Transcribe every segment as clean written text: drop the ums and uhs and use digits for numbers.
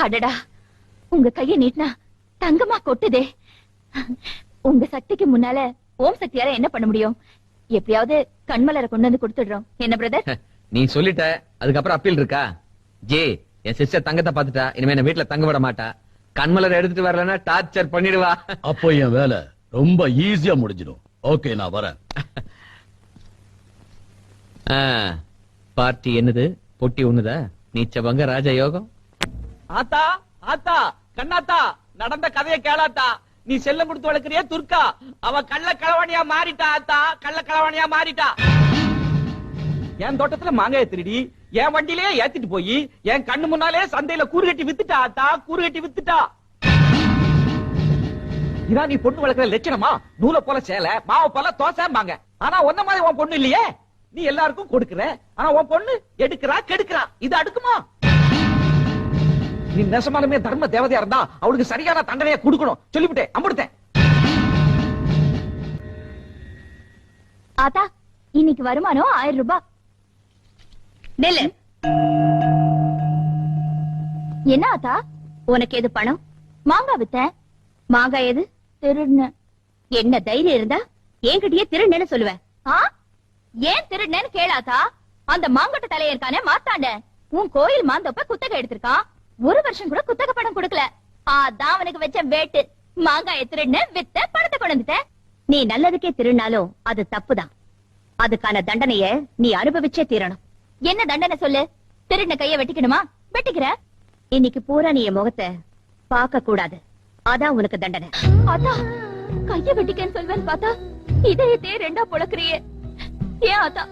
அடடா, உங்க கைய நீட்டினா தங்கமா கொட்டுதே. உங்க சக்திக்கு முன்னால ஓம் சக்தியால என்ன பண்ண முடியும்? எப்படியாவது கண்மலரை கொண்டு வந்து கொடுத்துடுறோம். என்ன பிரதர்? நீ சொல்லிட்ட, அதுக்கப்புறம் அப்பீல் இருக்கா? ஜே, என் சிஸ்டர் தங்கத்தை பாத்துட்டா, இனிமே என்ன வீட்டுல தங்க விட மாட்டா. கண்மலர் எடுத்துட்டு வரலன்னா டார்ச்சர் பண்ணிடுவா. அப்போ என் வேலை ரொம்ப ஈஸியா முடிஞ்சிடும். ஓகே, நான் வரேன். பார்ட்டி என்னது? பொட்டி ஒண்ணுதா? நீச்சவங்க ராஜ யோகம். ஆத்தா ஆத்தா கண்ணாத்தா, நடந்த கதையை கேளாத்தா. நீ செல்லம் கொடுத்து வளர்க்கிறிய துர்கா, அவ கள்ள களவாணியா மாறிட்டா. ஆத்தா கள்ள களவாணியா மாறிட்டா. என் தோட்டத்துல மாங்காய திருடி என் வண்டியிலே ஏத்திட்டு போய் என் கண்ணு முன்னாலே சந்தையில கூறு கட்டி வித்துட்டா. ஆத்தா கூறு கட்டி வித்துட்டா. இதான் நீ பொண்ணு வளர்க்கிற லட்சணமா? நூலை போல சேலை, மாவை போல தோசைம்பாங்க. ஆனா ஒன்ன மாதிரி உன் பொண்ணு இல்லையே. நீ எல்லாருக்கும் கொடுக்கற, ஆனா உன் பொண்ணு எடுக்கிறா கெடுக்கிறா. இது அடுக்குமா? நீ நெசமாலுமே தர்ம தேவதையா இருந்தா அவளுக்கு சரியான தண்டனையை கொடுக்கணும். சொல்லிவிட்டேன், அம்புடுத்தேன். ஆத்தா, இன்னைக்கு வருமானம் 1000 ரூபாய். நெல்லு. என்ன ஆத்தா, உனக்கு எது பணம்? மாங்காய் வித்தேன். மாங்காய் எது? திருடுன. என்ன தைரியம் இருந்தா என்கிட்டயே திருடுனேன்னு சொல்லுவேன். ஏன் திருடுனேன்னு கேளாத்தா. அந்த மாங்கொட்ட தலைய இருக்கானே மாத்தாண்ட, உன் கோயில் மாந்தோப்ப குத்தகை எடுத்திருக்கான். 1 வருஷம் கூட குத்தகை பணம் கொடுக்கல. அதான் அவனுக்கு வச்ச வேட்டு. மாங்காய திருடுன, வித்த, பணத்தை கொண்டு. நீ நல்லதுக்கே திருடினாலும் அது தப்புதான். அதுக்கான தண்டனைய நீ அனுபவிச்சே தீரணும். என்ன தண்டனை சொல்லு? திருடின கைய வெட்டிக்கணுமா? வெட்டிக்கிற. இன்னைக்கு பூரா நீ என் முகத்தை பார்க்க கூடாது. அதான் உனக்கு தண்டனை. அதான் கைய வெட்டிக்கன்னு சொல்வேன்னு பார்த்தா இதயத்தையே 2ஆ பொளக்குறியே. ஏன் ஆத்தா,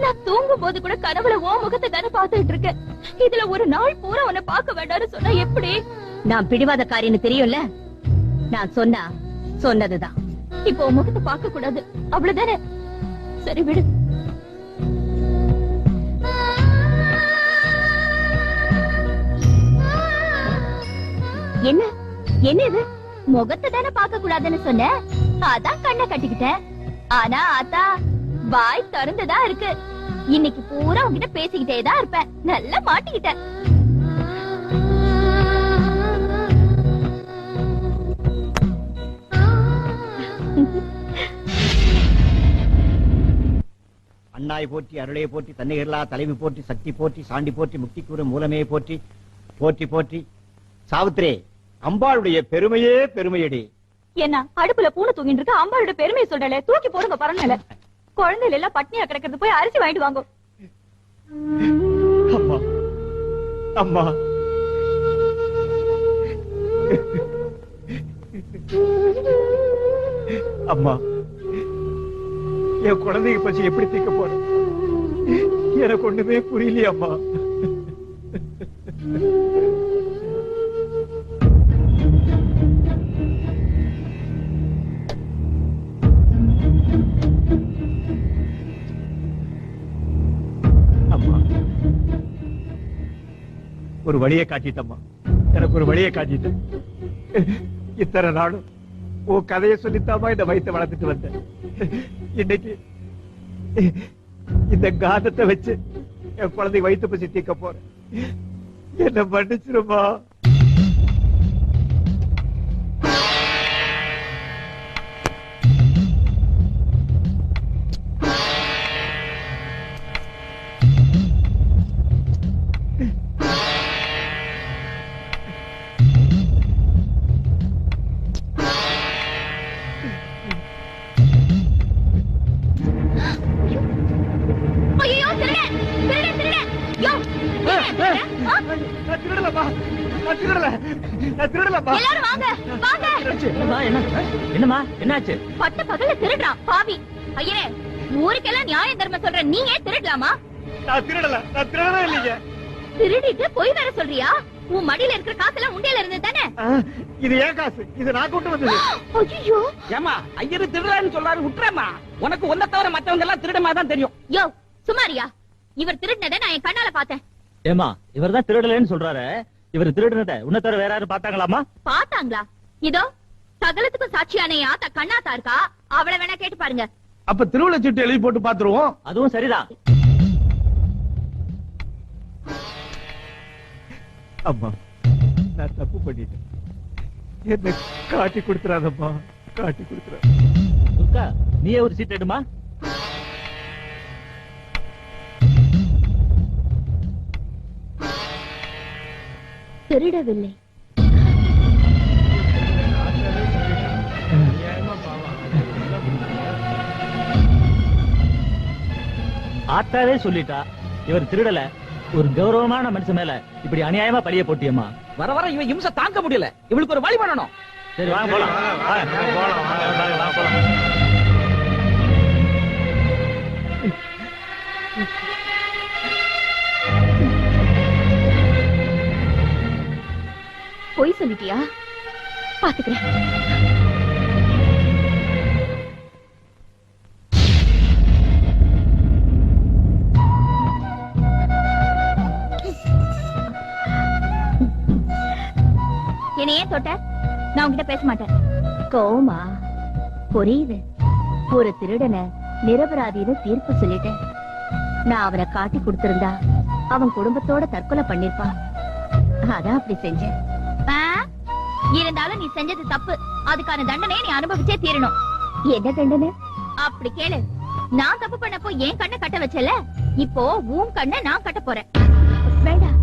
நான் தூங்கும் போது கூட கனவுல ஓ முகத்தை தானே பாத்துட்டு இருக்கேன். இதுல ஒரு நாள் பூரா உன்னை பார்க்க வேண்டாம்னு சொன்னா எப்படி? நான் பிடிவாதக்காரின்னு தெரியும்ல. நான் சொன்னா சொன்னதுதான். இப்போ உன் முகத்தை பார்க்க கூடாது, அவ்வளவுதானே? சரி விடு. என்ன என்ன இது? முகத்தை தானே பார்க்க கூடாதுன்னு சொன்ன, அதான் கண்ணை கட்டிக்கிட்டேன். ஆனா ஆத்தா, வாய் திறந்துதான் இருக்கு. இன்னைக்கு பூரா உன்கிட்ட பேசிக்கிட்டே தான் இருப்பேன். நல்லா மாட்டிக்கிட்டேன். அண்ணாய் போற்றி, அருளே போற்றி, தன்னிகர்லா தலைவி போற்றி, சக்தி போற்றி, சாண்டி போற்றி, முக்தி கூறு மூலமே போற்றி, போற்றி போற்றி. சாவித்திரே, அம்பாளுடைய பெருமையே பெருமையடி. என்ன அடுப்புல பூனை தூங்கிட்டு இருக்க, அம்பாளுடைய பெருமையை சொல்லல. தூக்கி போடுங்க பரவாயில்ல. குழந்தைகள் எல்லாம் பட்னியா கிடக்கிறது, போய் அரிசி வாங்கிட்டு வாங்க. அம்மா அம்மா, அம்மா, என் குழந்தைங்க பசி எப்படி தீர்க்க போறேன்? எனக்கு ஒண்ணுமே புரியலையே அம்மா. அம்மா, ஒரு வழியை காட்டிட்டம்மா. எனக்கு ஒரு வழியை காட்டிட்ட. இத்தனை நாளும் உன் கதையை சொல்லித்தாமா இந்த வயிற்றை வளர்த்துட்டு வந்தேன். இன்னைக்கு இந்த காந்தத்தை வச்சு என் குழந்தை வயிற்று பசி தீர்க்க போறேன். என்ன மன்னிச்சிருமா. என்னமா என்னாச்சு? பட்ட பகல்ல திருடுறான் பாவி. ஐயே, ஊருக்கெல்லாம் நியாயம் தர்மம் சொல்ற நீ ஏன் திருடலாமா? நான் திருடவே இல்லைங்க. திருடிட்டு போய் வேற சொல்றியா? உன் மடியில இருக்கிற காசெல்லாம் உண்டியல இருந்தது தானே? இது ஏன் காசு? இது நான் கொண்டு வந்தது. ஐயோ, ஏமா ஐயரு திருடன்னு சொல்றாரு, விட்டுறேமா. உனக்கு ஒன்ன தவிர மத்தவங்க எல்லாம் திருடமா தான் தெரியும். யோ சுமாரியா, இவர் திருடினதை நான் என் கண்ணால பார்த்தேன். ஏமா, இவர் தான் திருடலன்னு சொல்றாரு. இவர் திருடினதை உன்ன தவிர வேற யாரும் பாத்தாங்களாமா? பாத்தாங்களா? இதோ சகலத்துக்கும் சாட்சியான என் ஆத்தா கண்ணாத்தா இருக்கா, அவளை வேணா கேட்டு பாருங்க. அப்ப திருவிழா சீட்டு எழுதி போட்டு பாத்துருவோம். அதுவும் சரிதான். அம்மா நான் தப்பு பண்ணிட்டேன், என்ன காட்டி கொடுத்துறாதம்மா, காட்டி கொடுத்துறாத. துர்கா நீயே ஒரு சீட் எடுமா. திருடவில்லை. ஆத்தாவே சொல்லிட்டா இவர் திருடல. ஒரு கௌரவமான மனுஷன் மேல இப்படி அநியாயமா பழிய போட்டியம்மா. வர வர இவன் இம்சை தாங்க முடியல. இவளுக்கு ஒரு வழி பண்ணணும். சரி வாங்க போலாம். வாங்க போலாம். பொய் சொல்லிட்டியா? பாத்துக்கிறேன். என்னை ஏன் தொட்ட? நான் உன்கிட்ட பேச மாட்டேன். கோமா புரியுது. ஒரு திருடனை நிரபராதின்னு தீர்ப்பு சொல்லிட்டேன். நான் அவனை காட்டி கொடுத்திருந்தா அவன் குடும்பத்தோட தற்கொலை பண்ணிருப்பான். அதான் அப்படி செஞ்சேன். இருந்தாலும் நீ செஞ்சது தப்பு. அதுக்கான தண்டனையை நீ அனுபவிச்சே தீரணும். என்ன தண்டனை? அப்படி கேளு. நான் தப்பு பண்ணப்போ என் கண்ணை கட்ட வச்சல, இப்போ உன் கண்ணை நான் கட்ட போறேன். வேண்டாம்,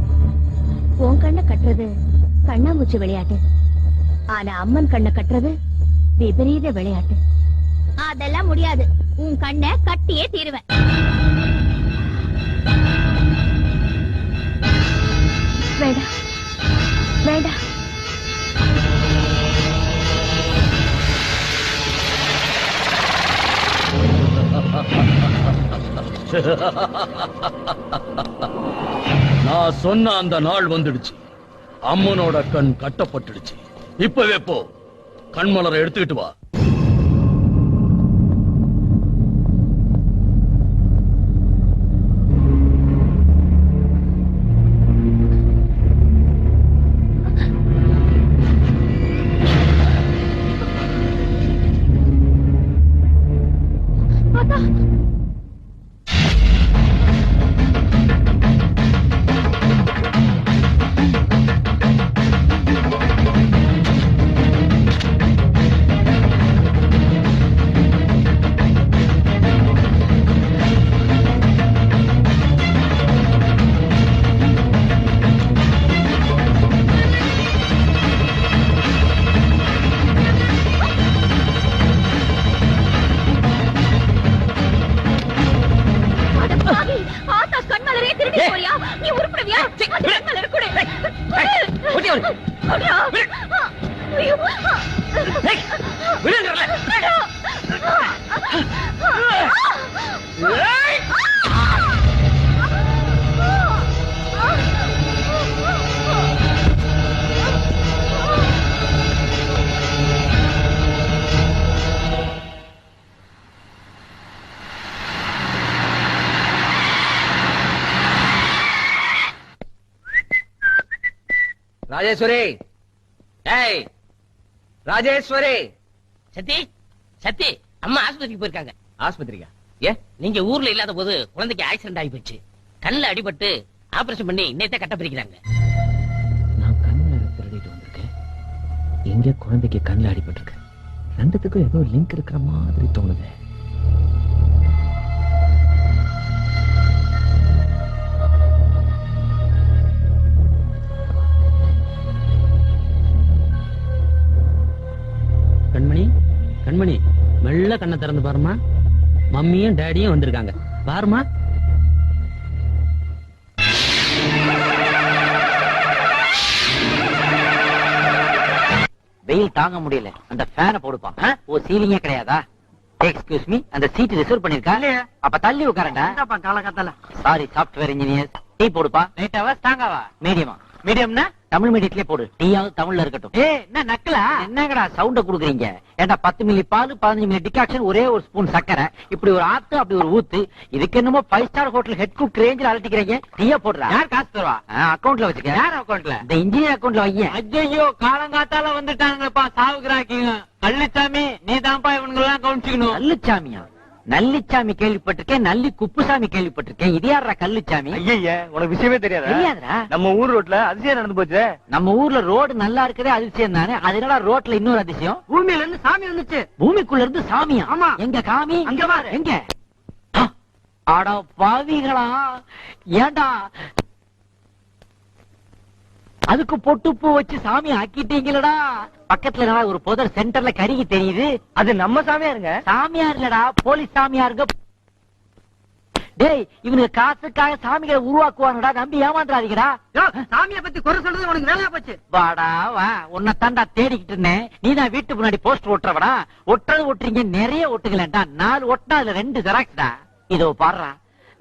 உன் கண்ணை கட்டுறது கண்ணாமூச்சி விளையாட்டு. ஆனா அம்மன் கண்ணை கட்டுறது விபரீத விளையாட்டு. அதெல்லாம் முடியாது. உன் கண்ணை கட்டியே தீருவேன். வேண்டாம் வேண்டாம். நான் சொன்ன அந்த நாள் வந்துடுச்சு. அம்மனோட கண் கட்டப்பட்டுடுச்சு. இப்பவே போ, கண்மலரை எடுத்துக்கிட்டு வா. ராஜேஸ்வரி, ஏய் ராஜேஸ்வரி. சத்தி சத்தி, அம்மா ஆஸ்பத்திரிக்கு போயிருக்காங்க. ஆஸ்பத்திரிக்கா? ஏ, நீங்க ஊர்ல இல்லாத போது குழந்தைக்கு ஆக்சிடென்ட் ஆகி போச்சு. கண்ணுல அடிபட்டு ஆபரேஷன் பண்ணி நேத்தே கட்ட பிரிக்கிறாங்க. நான் கண்ணில் திருடிட்டு வந்திருக்கேன். எங்க குழந்தைக்கு கண்ணில் அடிபட்டிருக்கு. ரெண்டுத்துக்கும் ஏதோ லிங்க் இருக்கிற மாதிரி தோணுது. கண்மணி, கண்மணி, மெல்ல கண்ணை திறந்து பாருமா. மம்மியும் டேடியும் வந்திருக்காங்க பாருமா. வெயில் தாங்க முடியல, அந்த ஃபேனை போடுப்பான். ஓ, சீலிங்கே கிடையாதா? எக்ஸ்கியூஸ் மீ, அந்த சீட் ரிசர்வ் பண்ணிருக்கா? அப்ப தள்ளி உட்காரண்டா. காலகட்டல சாரி, சாப்ட்வேர் இன்ஜினியர். டீ போடுப்பா. லைட்டாவா ஸ்ட்ராங்காவா? மீடியமா. மீடியம்னா தமிழ் மீடியத்திலே போடு. டீயாவது தமிழ்ல இருக்கட்டும். என்ன நக்கலா? என்னங்கடா சவுண்ட குடுக்குறீங்க? ஏண்டா 10 மில்லி பால், 15 மில்லி டிகாக்ஷன், ஒரே ஒரு ஸ்பூன் சக்கரை, இப்படி ஒரு ஆத்து, அப்படி ஒரு ஊத்து. இதுக்கு என்னமோ 5 ஸ்டார் ஹோட்டல் ஹெட் குக் ரேஞ்சில் அலட்டிக்கிறீங்க. டீயா போடுறா. யார் காசு தருவா? அக்கவுண்ட்ல வச்சுக்க. யார் அக்கவுண்ட்ல? இந்த இன்ஜினியர் அக்கவுண்ட்ல வைங்க. ஐயோ, காலங்காத்தால வந்துட்டாங்கப்பா சாவுக்குறாக்கீங்க. கள்ளுச்சாமி, நீ தான்ப்பா இவனுங்க எல்லாம் கவனிச்சுக்கணும். கள்ளுச்சாமியா? நல்லிச்சாமி கேள்விப்பட்டிருக்கேன், நல்லி குப்புசாமி கேள்விப்பட்டிருக்கேன். இது யாரா கல்லுச்சாமி? ஐயா உனக்கு விஷயமே தெரியாதுடா. நம்ம ஊர் ரோட்ல அதிசயம் நடந்து போச்சு. நம்ம ஊர்ல ரோடு நல்லா இருக்கதே அதிசயம் தானே. அதனால ரோட்ல இன்னொரு அதிசயம், பூமியில இருந்து சாமி வந்துச்சு. பூமிக்குள்ள இருந்து சாமியா? ஆமா. எங்க காமி? அங்க பாரு. எங்க? அட பாவிகளா, ஏண்டா அதுக்கு பொட்டு பூ வச்சு சாமி ஆக்கிட்டீங்களடா. பக்கத்துல என்னடா ஒரு புதர் சென்டர்ல கருகி தெரியுது. அது நம்ம சாமியாருங்க. சாமியார் இல்லடா, போலீஸ் சாமியாருங்க. டேய், இவனுக்கு காசுக்காக சாமிகளை உருவாக்குவானுடா, நம்பி ஏமாந்துறாதீங்கடா. சாமியை பத்தி குறை சொல்றது உனக்கு வேலையா போச்சு. வாடா வா, உன்னை தாண்டா தேடிக்கிட்டு இருந்தேன். நீதான் வீட்டு முன்னாடி போஸ்ட் ஒட்டுறவடா. ஒட்டுறது ஒட்டுறீங்க, நிறைய ஒட்டுங்களேன்டா. 4 ஒட்டினா அதுல 2 ஜெராக்ஸ்டா. இதோ பாடுறா,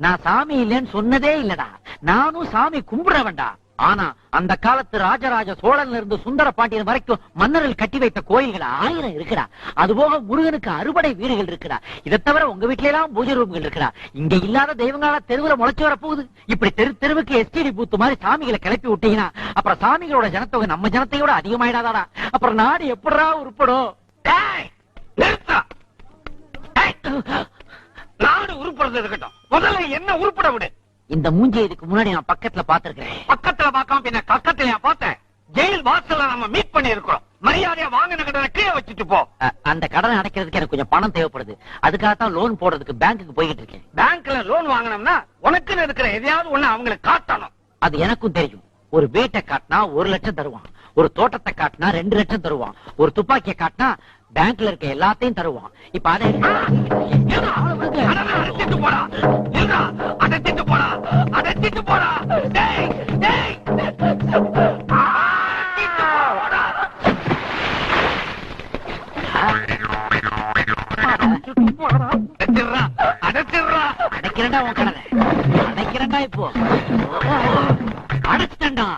நான் சாமி இல்லைன்னு சொன்னதே இல்லடா. நானும் சாமி கும்பிடுறவன்டா. ஆனா அந்த காலத்து ராஜராஜ சோழன்ல இருந்து சுந்தர பாண்டியன் வரைக்கும் மன்னர்கள் கட்டி வைத்த கோயில்கள் 1000 இருக்குடா. அதுபோக முருகனுக்கு 60 வீடுகள் இருக்குடா. இதை தவிர உங்க வீட்ல எல்லாம் பூஜை ரூம்கள் இருக்குடா. இங்க இல்லாத தெய்வங்களா தெருவுல முளைச்சு வர போகுது. இப்படி தெருவுக்கு எஸ்டிடி பூத்து மாதிரி சாமிகளை கிளப்பி விட்டீங்கன்னா அப்புறம் சாமிகளோட ஜனத்தொகை நம்ம ஜனத்தையோட அதிகமாயிடாதாடா. அப்புறம் நாடு எப்படா உருப்படும்? நாடு உருப்படுறது இருக்கட்டும், முதல்ல என்ன உருப்பட விடு. இந்த மூஞ்சி இதுக்கு முன்னாடி நான் பக்கத்துல பாத்துருக்கேன். பக்கத்துல பார்க்காம பின்ன கக்கத்துல பார்த்தேன். ஜெயில் வாசல்ல நம்ம மீட் பண்ணி இருக்கிறோம். மரியாதையா வாங்கின கடனை கீழே வச்சுட்டு போ. அந்த கடனை அடைக்கிறதுக்கு எனக்கு கொஞ்சம் பணம் தேவைப்படுது. அதுக்காகத்தான் லோன் போடுறதுக்கு பேங்க்குக்கு போய்கிட்டு இருக்கேன். பேங்க்ல லோன் வாங்கினோம்னா உனக்குன்னு இருக்கிற எதையாவது ஒண்ணு அவங்களுக்கு காட்டணும். அது எனக்கும் தெரியும். ஒரு வீட்டை காட்டினா 1 லட்சம் தருவான். ஒரு தோட்டத்தை காட்டினா 2 லட்சம் தருவான். ஒரு துப்பாக்கியை காட்டினா பேங்க்ல இருக்க எல்லாத்தையும் தருவான். இப்ப அதை அடைச்சிட்டு போடா, அடைச்சிட்டு போடா, அடைச்சிட்டு போடா. டேய், டேய். அடைக்கிறேன்டா உன் கடனை. அடைக்கிறேன்டா இப்போ. அடைச்சிட்டா.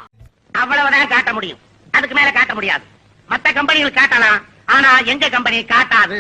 அவ்வளவுதான் காட்ட முடியும், அதுக்கு மேல காட்ட முடியாது. மத்த கம்பெனிகள் காட்டலாம், ஆனா எங்க கம்பெனி காட்டாது.